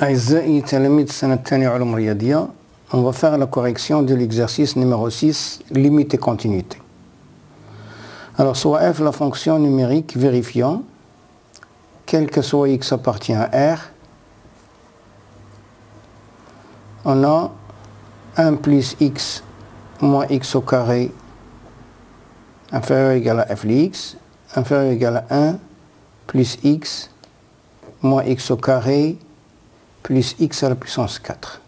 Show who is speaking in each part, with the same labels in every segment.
Speaker 1: أعزائي تلاميذ السنة الثانية علوم رياضية, on va faire la correction de l'exercice numéro 6, limite et continuité. Alors, soit f la fonction numérique vérifiant, quel que soit x appartient à R, on a 1 plus x moins x au carré inférieur ou égal à f de x, inférieur ou égal à 1 plus x moins x au carré plus x à la puissance 4.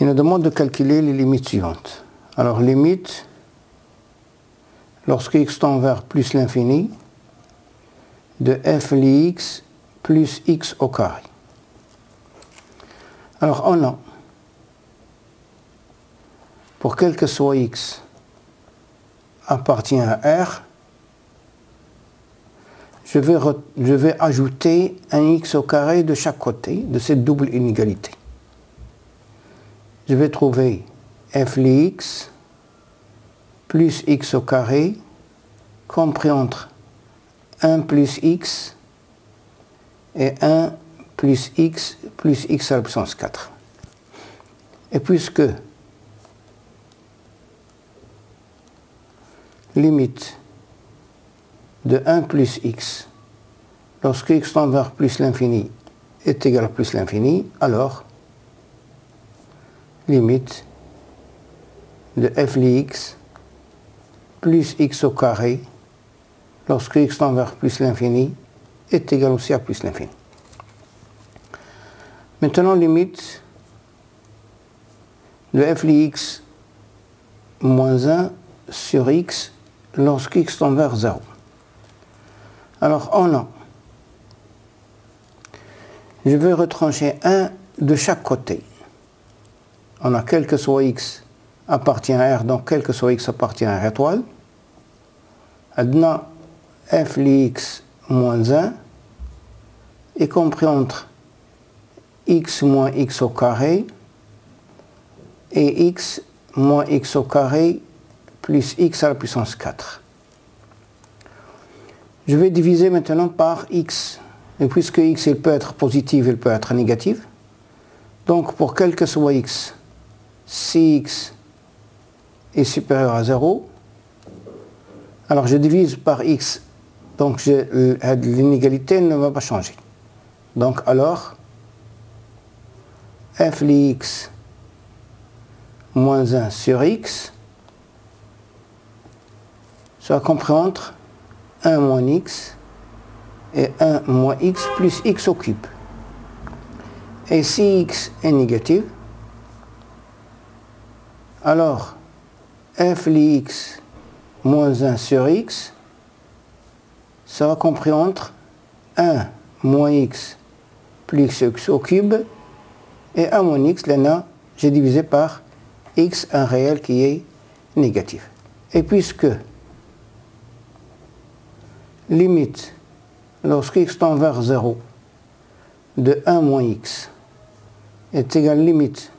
Speaker 1: Il nous demande de calculer les limites suivantes. Alors, limite, lorsque x tend vers plus l'infini, de f de x plus x au carré. Alors, on a, pour quel que soit x appartient à R, je vais ajouter un x au carré de chaque côté de cette double inégalité. Je vais trouver f de x plus x au carré compris entre 1 plus x et 1 plus x à la puissance 4. Et puisque limite de 1 plus x, lorsque x tend vers plus l'infini est égal à plus l'infini, alors limite de f de x plus x au carré, lorsque x tend vers plus l'infini, est égal aussi à plus l'infini. Maintenant, limite de f de x moins 1 sur x lorsque x tend vers 0. Alors, on a, je vais retrancher 1 de chaque côté. On a quel que soit x appartient à R, donc quel que soit x appartient à R étoile. Adna f de x moins 1 est compris entre x moins x au carré et x moins x au carré plus x à la puissance 4. Je vais diviser maintenant par x. Et puisque x il peut être positif, il peut être négatif. Donc pour quel que soit x, si x est supérieur à 0, alors je divise par x. Donc l'inégalité ne va pas changer. Donc alors, f de x moins 1 sur x, ça va comprendre 1 moins x et 1 moins x plus x au cube. Et si x est négatif, alors f de x moins 1 sur x, ça va comprendre 1 moins x plus x au cube et 1 moins x, là j'ai divisé par x, un réel qui est négatif. Et puisque limite, lorsque x tend vers 0, de 1 moins x est égal à limite,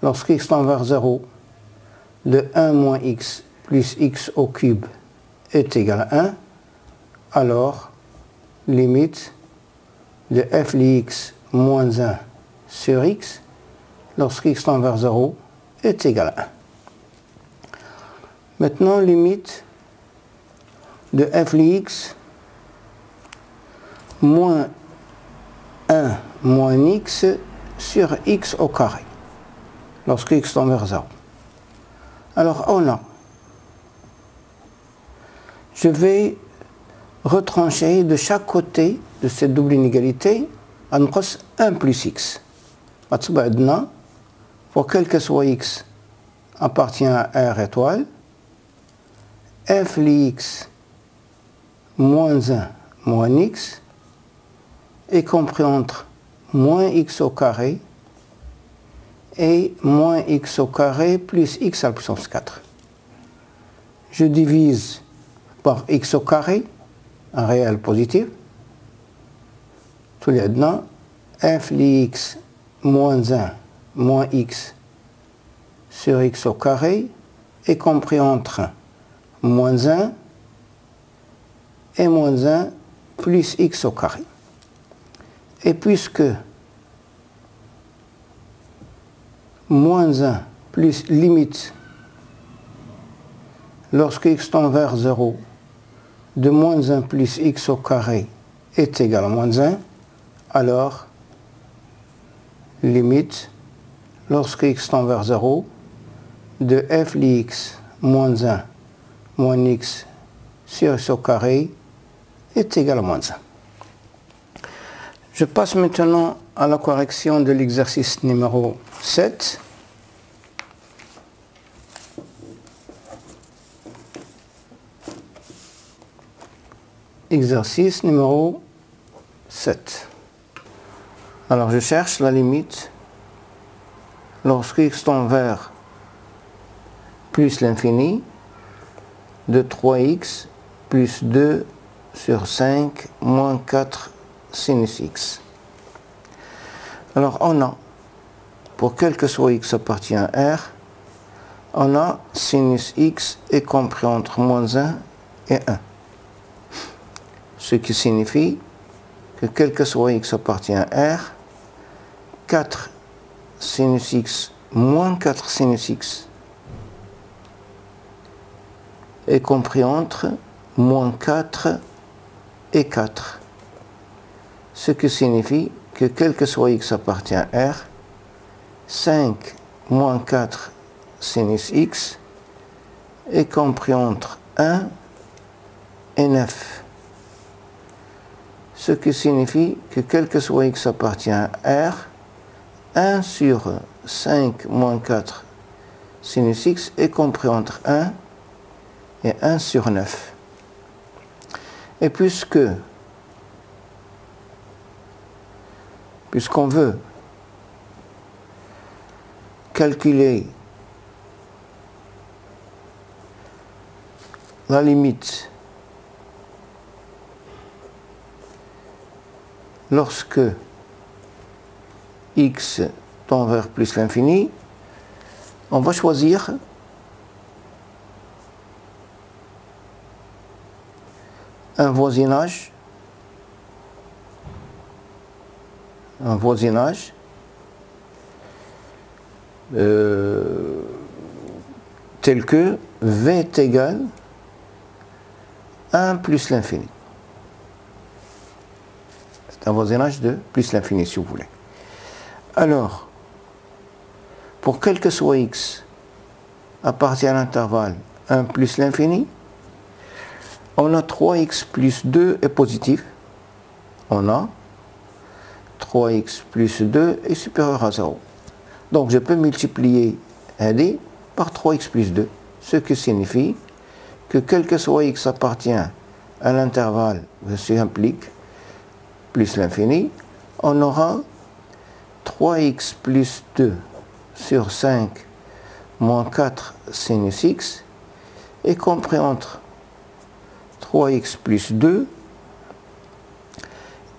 Speaker 1: lorsque x tend vers 0, de 1 moins x plus x au cube est égal à 1, alors limite de f de x moins 1 sur x, lorsque x tend vers 0, est égal à 1. Maintenant, limite de f de x moins 1 moins x sur x au carré, lorsque x tend vers 0. Alors, on a, je vais retrancher de chaque côté de cette double inégalité à 1 plus x. Pour quel que soit x appartient à R étoile, f de x moins 1 moins x est compris entre moins x au carré et moins x au carré plus x à la puissance 4. Je divise par x au carré, un réel positif, tous les deux, f de x moins 1 moins x sur x au carré est compris entre moins 1 et moins 1 plus x au carré. Et puisque moins 1 plus limite lorsque x tend vers 0 de moins 1 plus x au carré est égal à moins 1, alors limite lorsque x tend vers 0 de f lx moins 1 moins x sur x au carré est égal à moins 1. Je passe maintenant à la correction de l'exercice numéro 7. Exercice numéro 7. Alors je cherche la limite lorsque x tend vers plus l'infini de 3x plus 2 sur 5 moins 4 sinus x. Alors on a, pour quel que soit x appartient à R, on a sinus x est compris entre moins 1 et 1. Ce qui signifie que quel que soit x appartient à R, 4 sinus x moins 4 sinus x est compris entre moins 4 et 4. Ce qui signifie que quel que soit x appartient à R, 5 moins 4 sinus x est compris entre 1 et 9. Ce qui signifie que quel que soit x appartient à R, 1 sur 5 moins 4 sinus x est compris entre 1 et 1 sur 9. Et puisqu'on veut calculer la limite lorsque x tend vers plus l'infini, on va choisir un voisinage tel que v est égal à 1 plus l'infini. C'est un voisinage de plus l'infini si vous voulez. Alors, pour quel que soit x appartient à l'intervalle 1 plus l'infini, on a 3x plus 2 est positif. On a 3x plus 2 est supérieur à 0. Donc je peux multiplier AD par 3x plus 2, ce qui signifie que quel que soit x appartient à l'intervalle, ceci implique plus l'infini, on aura 3x plus 2 sur 5 moins 4 sinus x est compris entre 3x plus 2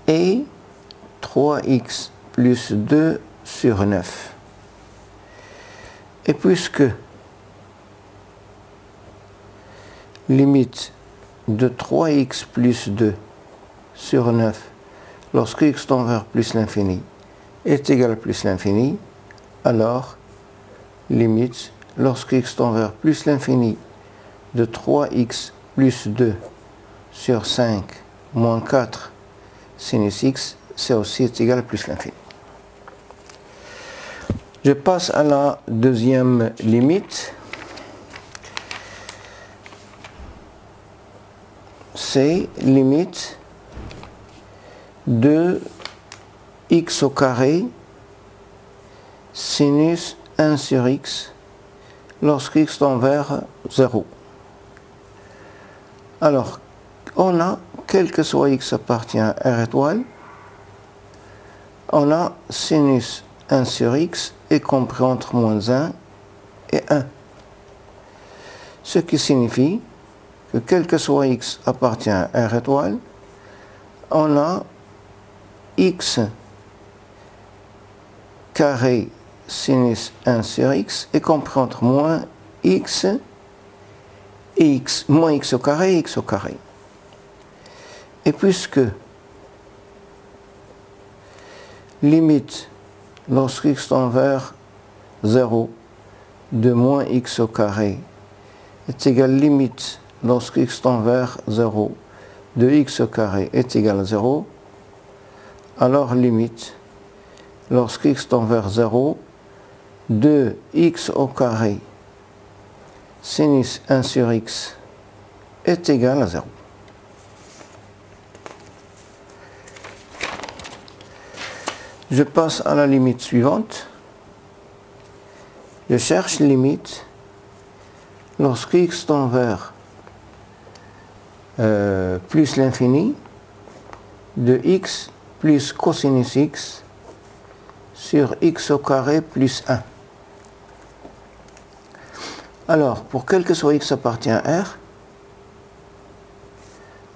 Speaker 1: et 3x plus 2 sur 9. Et puisque limite de 3x plus 2 sur 9 lorsque x tend vers plus l'infini est égal à plus l'infini, alors limite lorsque x tend vers plus l'infini de 3x plus 2 sur 5 moins 4 sinus x, c'est aussi égal à plus l'infini. Je passe à la deuxième limite. C'est limite de x au carré sinus 1 sur x lorsque x tend vers 0. Alors, on a, quel que soit x appartient à R étoile, on a sinus 1 sur x est compris entre moins 1 et 1. Ce qui signifie que quel que soit x appartient à R étoile, on a x carré sinus 1 sur x est compris entre moins x et x, moins x au carré et x au carré. Et puisque limite lorsque x tend vers 0 de moins x au carré est égal limite lorsque x tend vers 0 de x au carré est égal à 0, alors limite lorsque x tend vers 0 de x au carré sinus 1 sur x est égal à 0. Je passe à la limite suivante. Je cherche limite lorsque x tend vers plus l'infini de x plus cosinus x sur x au carré plus 1. Alors, pour quel que soit x appartient à R,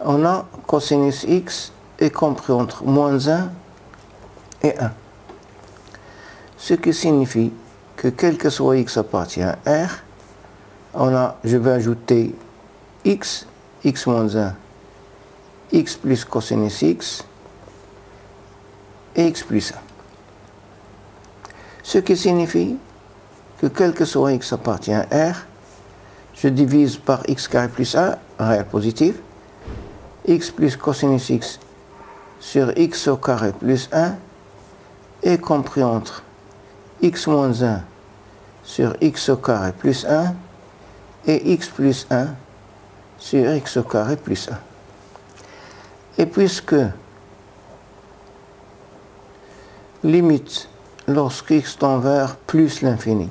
Speaker 1: on a cosinus x est compris entre moins 1 et 1. Ce qui signifie que quel que soit x appartient à R, je vais ajouter x, x moins 1, x plus cosinus x et x plus 1. Ce qui signifie que quel que soit x appartient à R, je divise par x carré plus 1, réel positif, x plus cosinus x sur x au carré plus 1 est compris entre x moins 1 sur x au carré plus 1 et x plus 1 sur x au carré plus 1. Et puisque limite lorsque x tend vers plus l'infini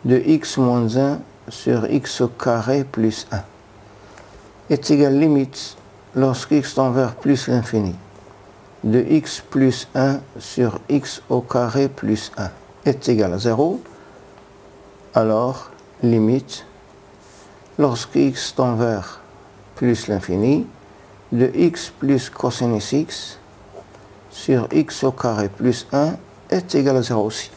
Speaker 1: de x moins 1 sur x au carré plus 1 est égal limite lorsque x tend vers plus l'infini de x plus 1 sur x au carré plus 1 est égal à 0, alors limite lorsque x tend vers plus l'infini de x plus cosinus x sur x au carré plus 1 est égal à 0 aussi.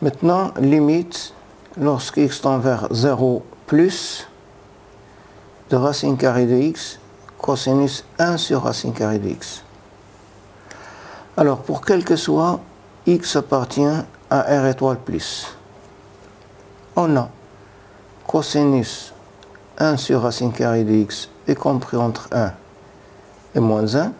Speaker 1: Maintenant, limite lorsque x tend vers 0 plus de racine carrée de x cosinus 1 sur racine carrée de x. Alors, pour quel que soit x appartient à R étoile plus, on a cosinus 1 sur racine carrée de x est compris entre 1 et moins 1.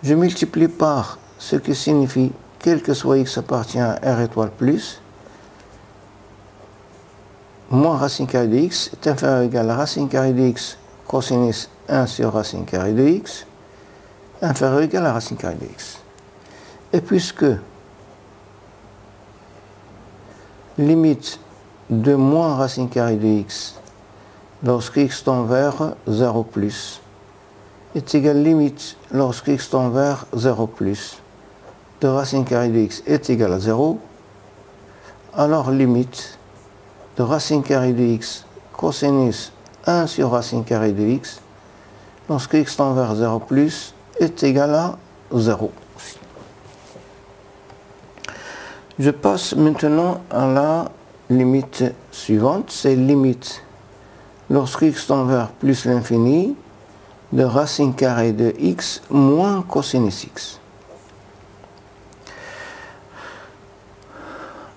Speaker 1: Je multiplie par ce qui signifie quel que soit x appartient à R étoile plus, moins racine carrée de x est inférieur ou égal à racine carrée de x cosinus 1 sur racine carrée de x, inférieur ou égal à racine carrée de x. Et puisque limite de moins racine carrée de x lorsque x tend vers 0 plus est égal limite lorsque x tend vers 0 plus de racine carrée de x est égal à 0, alors limite de racine carrée de x cosinus 1 sur racine carrée de x lorsque x tend vers 0 plus est égal à 0. Je passe maintenant à la limite suivante, c'est limite lorsque x tend vers plus l'infini de racine carrée de x moins cosinus x.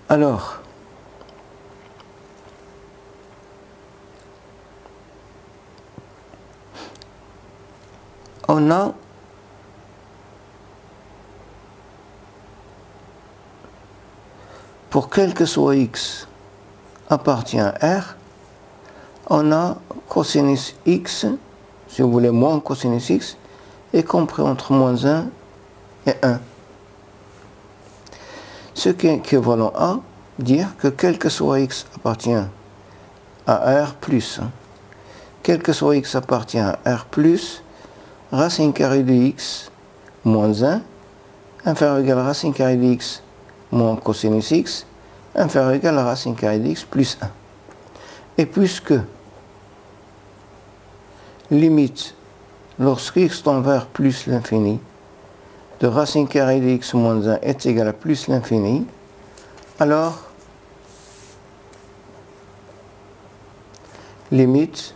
Speaker 1: Alors, on a pour quel que soit x appartient à R, on a cosinus x, si vous voulez moins cosinus x, est compris entre moins 1 et 1. Ce qui est équivalent à dire que quel que soit x appartient à R plus, quel que soit x appartient à R plus, racine carrée de x moins 1, inférieur ou égal à racine carrée de x moins cosinus x, inférieur ou égal à racine carrée de x plus 1. Et puisque limite lorsque x tend vers plus l'infini de racine carrée de x moins 1 est égal à plus l'infini, alors limite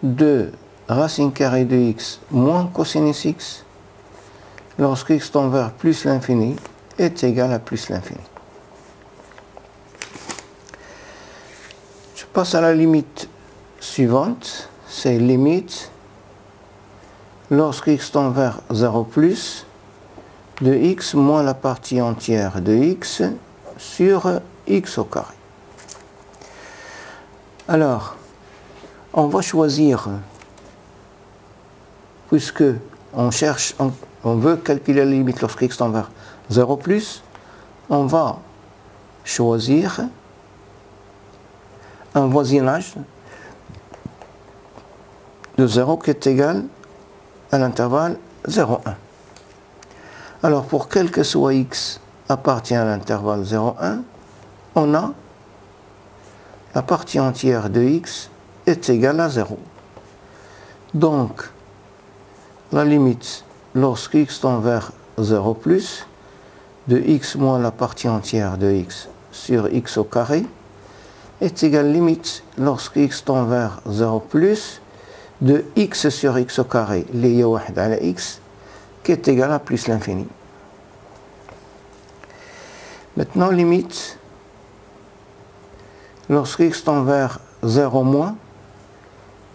Speaker 1: de racine carrée de x moins cosinus x lorsque x tend vers plus l'infini est égal à plus l'infini. Je passe à la limite suivante, c'est limite lorsque x tend vers 0 plus de x moins la partie entière de x sur x au carré. Alors, on va choisir, puisque on cherche, on veut calculer la limite lorsque x tend vers 0 plus, on va choisir un voisinage de 0 qui est égal à l'intervalle 0,1. Alors, pour quel que soit x appartient à l'intervalle 0,1, on a la partie entière de x est égale à 0. Donc, la limite lorsque x tend vers 0 plus de x moins la partie entière de x sur x au carré est égale limite lorsque x tend vers 0 plus de x sur x au carré, lié à x, qui est égal à plus l'infini. Maintenant, limite lorsque x tend vers 0 moins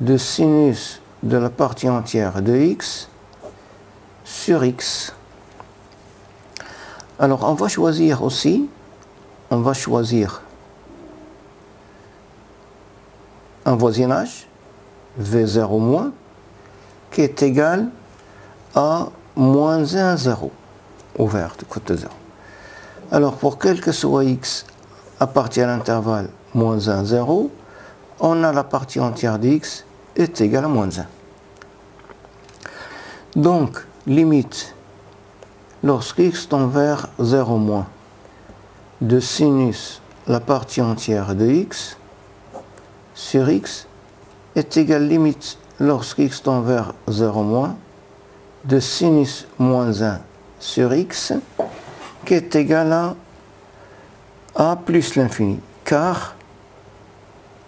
Speaker 1: de sinus de la partie entière de x sur x. Alors, on va choisir aussi, on va choisir un voisinage, V0 moins, qui est égal à moins 1, 0, ouvert de côté 0. Alors, pour quel que soit x appartient à l'intervalle moins 1, 0, on a la partie entière de x est égale à moins 1. Donc, limite, lorsque x tend vers 0 moins de sinus la partie entière de x sur x est égale limite lorsque x tend vers 0 moins de sinus moins 1 sur x qui est égal à plus l'infini, car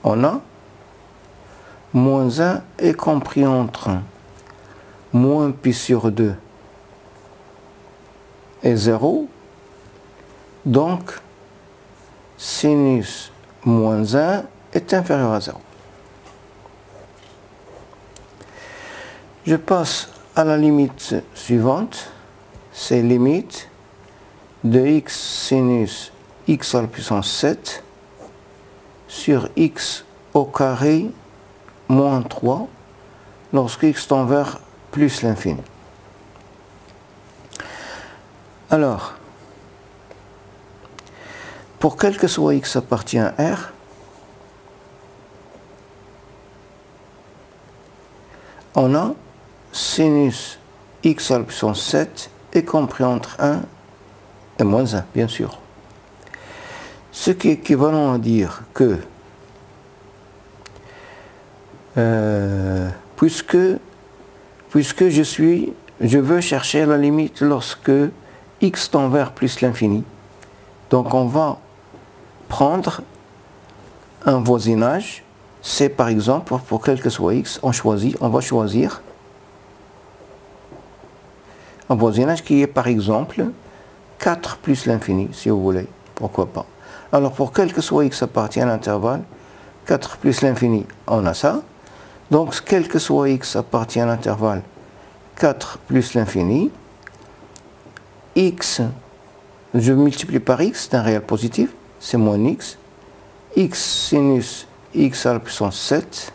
Speaker 1: on a moins 1 est compris entre moins pi sur 2 et 0, donc sinus moins 1 est inférieur à 0. Je passe à la limite suivante, c'est limite de x sinus x à la puissance 7 sur x au carré moins 3 lorsque x tend vers plus l'infini. Alors, pour quel que soit x appartient à R, on a sinus x à la puissance 7 est compris entre 1 et moins 1, bien sûr. Ce qui est équivalent à dire que puisque je veux chercher la limite lorsque x tend vers plus l'infini, donc on va prendre un voisinage, c'est par exemple, pour quel que soit x, on va choisir un voisinage qui est par exemple 4 plus l'infini, si vous voulez, pourquoi pas. Alors pour quel que soit x appartient à l'intervalle 4 plus l'infini, on a ça. Donc quel que soit x appartient à l'intervalle 4 plus l'infini, x, je multiplie par x, c'est un réel positif, c'est moins x, x sinus x à la puissance 7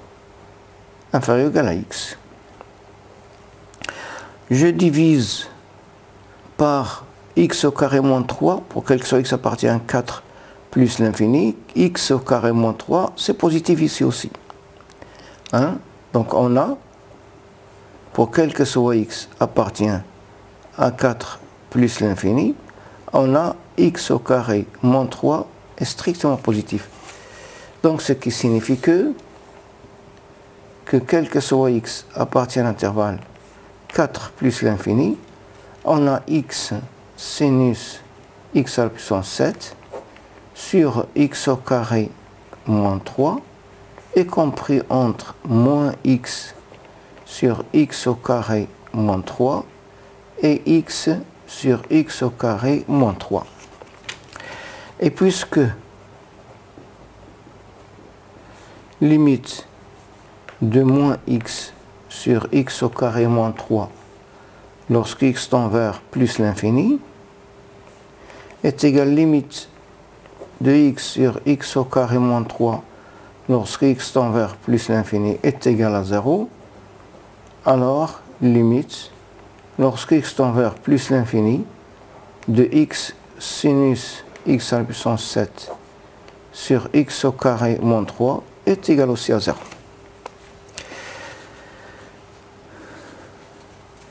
Speaker 1: inférieur ou égal à x. Je divise par x au carré moins 3, pour quel que soit x appartient à 4 plus l'infini, x au carré moins 3, c'est positif ici aussi. Hein? Donc on a, pour quel que soit x appartient à 4 plus l'infini, on a x au carré moins 3 est strictement positif. Donc ce qui signifie que quel que soit x appartient à l'intervalle 4 plus l'infini, on a x sinus x à la puissance 7 sur x au carré moins 3 est compris entre moins x sur x au carré moins 3 et x sur x au carré moins 3. Et puisque limite de moins x sur x au carré moins 3 lorsque x tend vers plus l'infini est égale limite de x sur x au carré moins 3 lorsque x tend vers plus l'infini est égal à 0, alors limite lorsque x tend vers plus l'infini de x sinus x à la puissance 7 sur x au carré moins 3 est égal aussi à 0.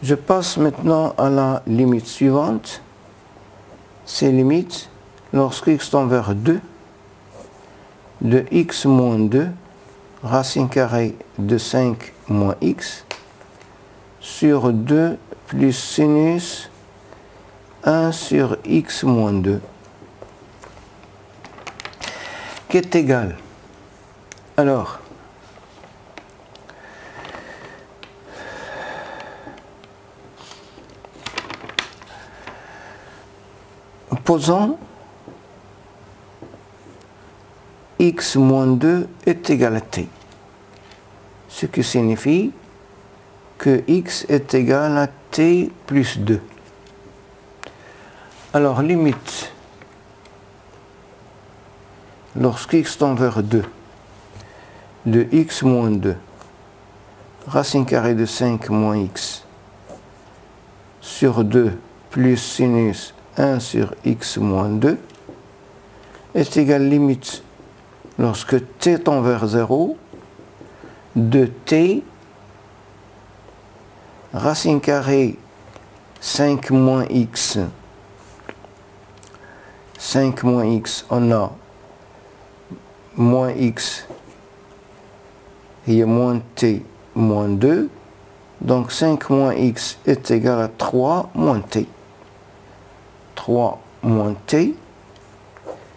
Speaker 1: Je passe maintenant à la limite suivante. C'est limite lorsque x tend vers 2 de x moins 2 racine carrée de 5 moins x sur 2 plus sinus 1 sur x moins 2 qui est égal. Alors, posons x moins 2 est égal à t, ce qui signifie que x est égal à t plus 2. Alors, limite, lorsque x tend vers 2, de x moins 2, racine carrée de 5 moins x, sur 2 plus sinus 1 sur x moins 2, est égal limite, lorsque t tend vers 0, de t, racine carrée 5 moins x, 5 moins x, on a moins x et moins t moins 2, donc 5 moins x est égal à 3 moins t. 3 moins t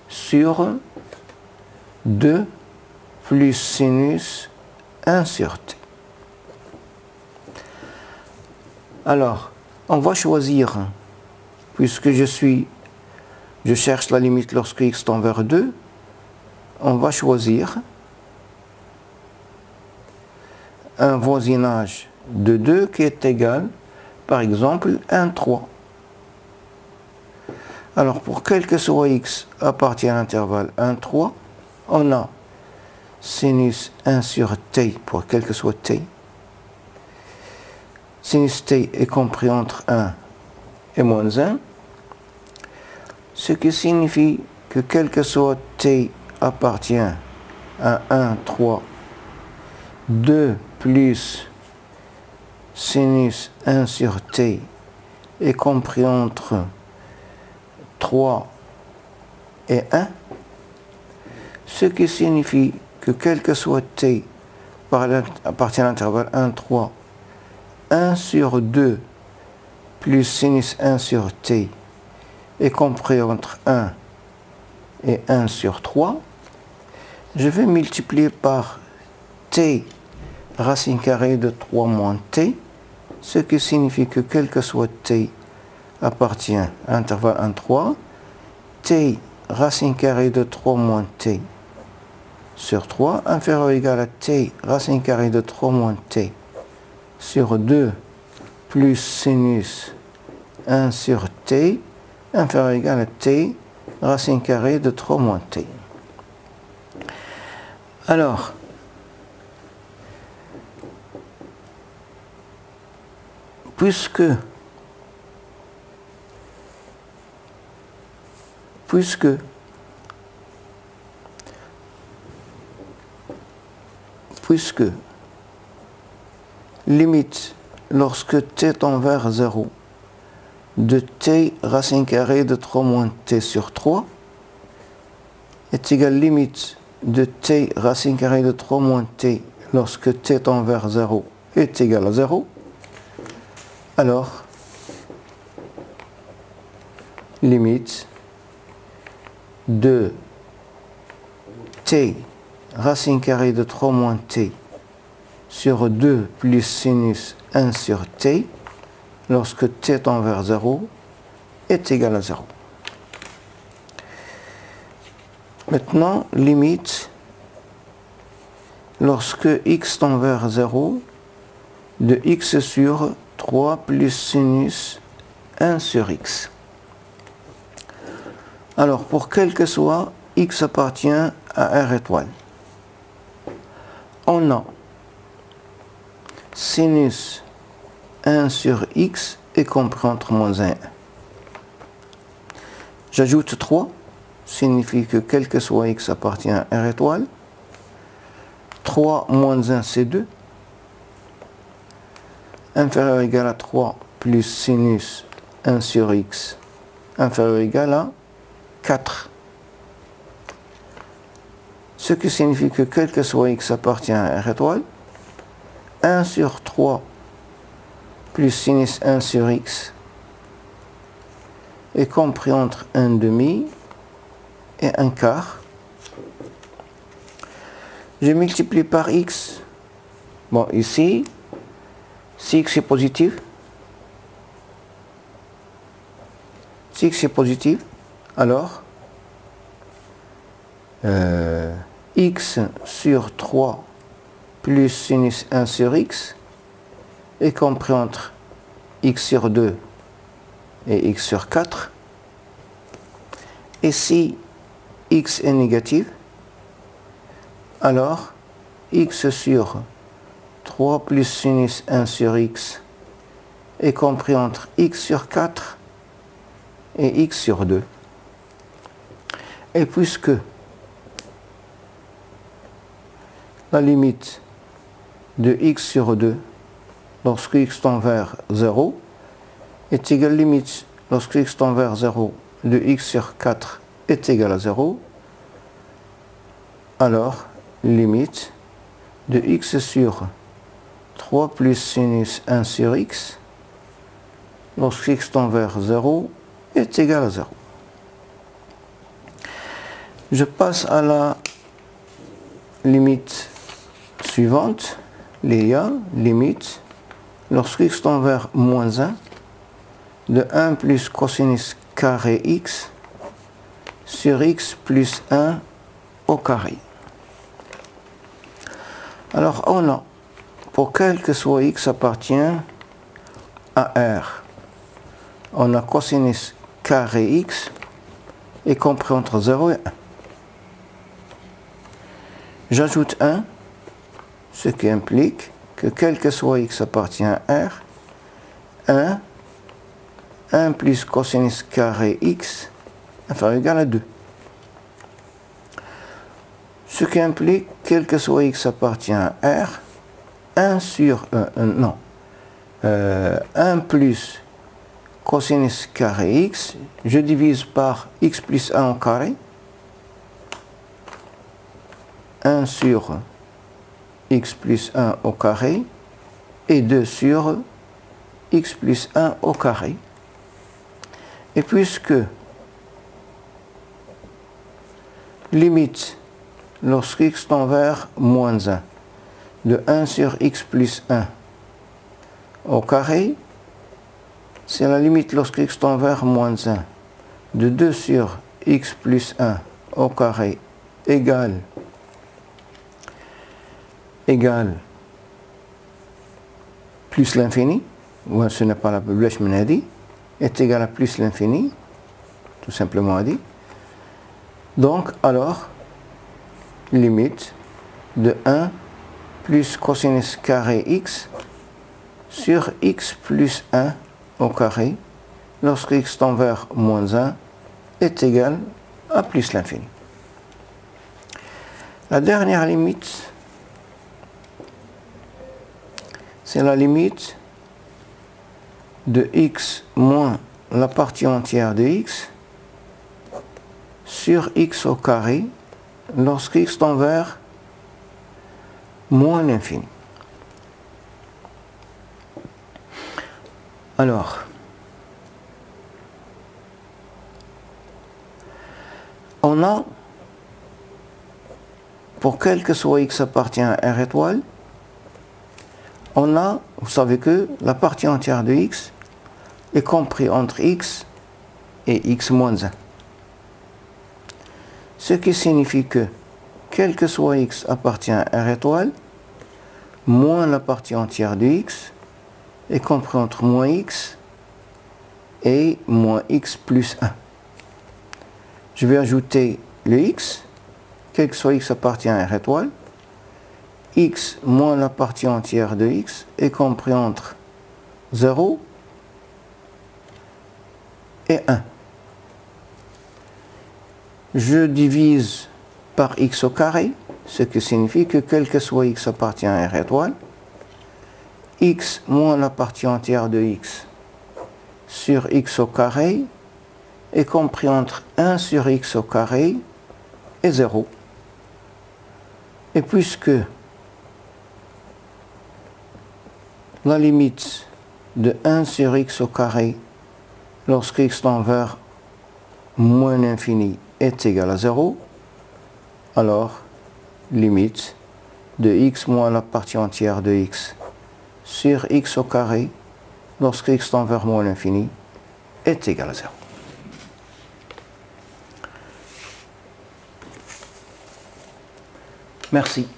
Speaker 1: sur 2 plus sinus 1 sur t. Alors, on va choisir, puisque je cherche la limite lorsque x tend vers 2, on va choisir un voisinage de 2 qui est égal, par exemple, 1, 3. Alors, pour quel que soit x appartient à l'intervalle 1, 3, on a sinus 1 sur t pour quel que soit t. Sinus t est compris entre 1 et moins 1, ce qui signifie que quel que soit t appartient à 1, 3, 2 plus sinus 1 sur t est compris entre 3 et 1, ce qui signifie que quel que soit t appartient à l'intervalle 1, 3, 1 sur 2 plus sinus 1 sur t est compris entre 1 et 1 sur 3, je vais multiplier par t racine carrée de 3 moins t, ce qui signifie que quel que soit t appartient à l'intervalle 1, 3, t racine carrée de 3 moins t sur 3 inférieur ou égal à t racine carrée de 3 moins t sur 2 plus sinus 1 sur t inférieur ou égal à t racine carrée de 3 moins t. Alors, puisque limite lorsque t tend vers 0 de t racine carrée de 3 moins t sur 3 est égale limite de t racine carrée de 3 moins t lorsque t tend vers 0 est égal à 0, alors limite de t racine carrée de 3 moins t sur 2 plus sinus 1 sur t lorsque t tend vers 0 est égal à 0. Maintenant, limite lorsque x tend vers 0 de x sur 3 plus sinus 1 sur x. Alors, pour quel que soit, x appartient à R étoile. On a sinus 1 sur x est compris entre moins 1 et 1. J'ajoute 3, signifie que quel que soit x appartient à R étoile. 3 moins 1, c'est 2. Inférieur ou égal à 3 plus sinus 1 sur x, inférieur ou égal à 4. Ce qui signifie que quel que soit x appartient à R étoile, 1 sur 3 plus sinus 1 sur x est compris entre 1 demi et 1 quart. Je multiplie par x. Bon, ici, si x est positif, alors x sur 3 plus sinus 1 sur x est compris entre x sur 2 et x sur 4. Et si x est négatif, alors x sur 3 plus sinus 1 sur x est compris entre x sur 4 et x sur 2. Et puisque la limite de x sur 2 lorsque x tend vers 0 est égale à la limite lorsque x tend vers 0 de x sur 4 est égale à 0, alors limite de x sur 3 plus sinus 1 sur x lorsque x tend vers 0 est égal à 0. Je passe à la limite suivante, Léa, limite lorsque x tend vers moins 1 de 1 plus cosinus carré x sur x plus 1 au carré. Alors on a, pour quel que soit x appartient à R, on a cosinus carré x est compris entre 0 et 1. J'ajoute 1, ce qui implique que quel que soit x appartient à R, 1 plus cosinus carré x inférieur ou égal à 2. Ce qui implique, quel que soit x appartient à R, 1 plus cosinus carré x, je divise par x plus 1 au carré, 1 sur x plus 1 au carré, et 2 sur x plus 1 au carré. Et puisque limite lorsque x tend vers moins 1 de 1 sur x plus 1 au carré, c'est la limite lorsque x tend vers moins 1 de 2 sur x plus 1 au carré égale plus l'infini, ou ce n'est pas la blèche menadi, est égal à plus l'infini, tout simplement dit. Donc, alors, limite de 1 plus cosinus carré x sur x plus 1 au carré, lorsque x tend vers moins 1, est égal à plus l'infini. La dernière limite, c'est la limite de x moins la partie entière de x sur x au carré lorsque x tend vers moins l'infini. Alors, on a, pour quel que soit x appartient à R étoile, on a, vous savez que la partie entière de x est compris entre x et x moins 1. Ce qui signifie que, quel que soit x appartient à R étoile, moins la partie entière de x est compris entre moins x et moins x plus 1. Je vais ajouter le x, quel que soit x appartient à R étoile, x moins la partie entière de x est compris entre 0 et 1. Je divise par x au carré, ce qui signifie que quel que soit x appartient à R étoile, x moins la partie entière de x sur x au carré est compris entre 1 sur x au carré et 0. Et puisque la limite de 1 sur x au carré lorsque x tend vers moins l'infini est égal à 0, alors limite de x moins la partie entière de x sur x au carré lorsque x tend vers moins l'infini est égal à 0. Merci.